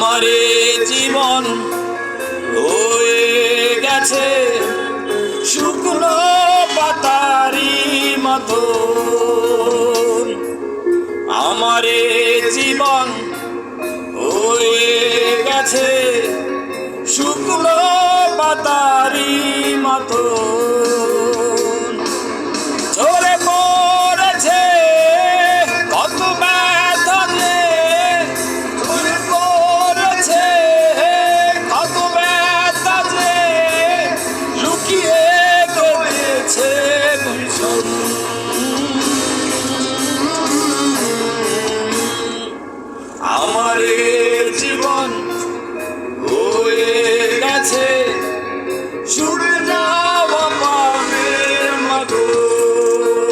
আমারে জীবন হয়ে গেছে শুকনো পাতারি মতো। আমারে জীবন হয়ে গেছে শুকনো পাতারি মতো। ঝরে পড়েছে কত ব্যথা যে, ঝরে পড়েছে কত ব্যথা যে, লুকিয়ে কেঁদেছে ভীষণ। আমারে জীবন হয়ে গেছে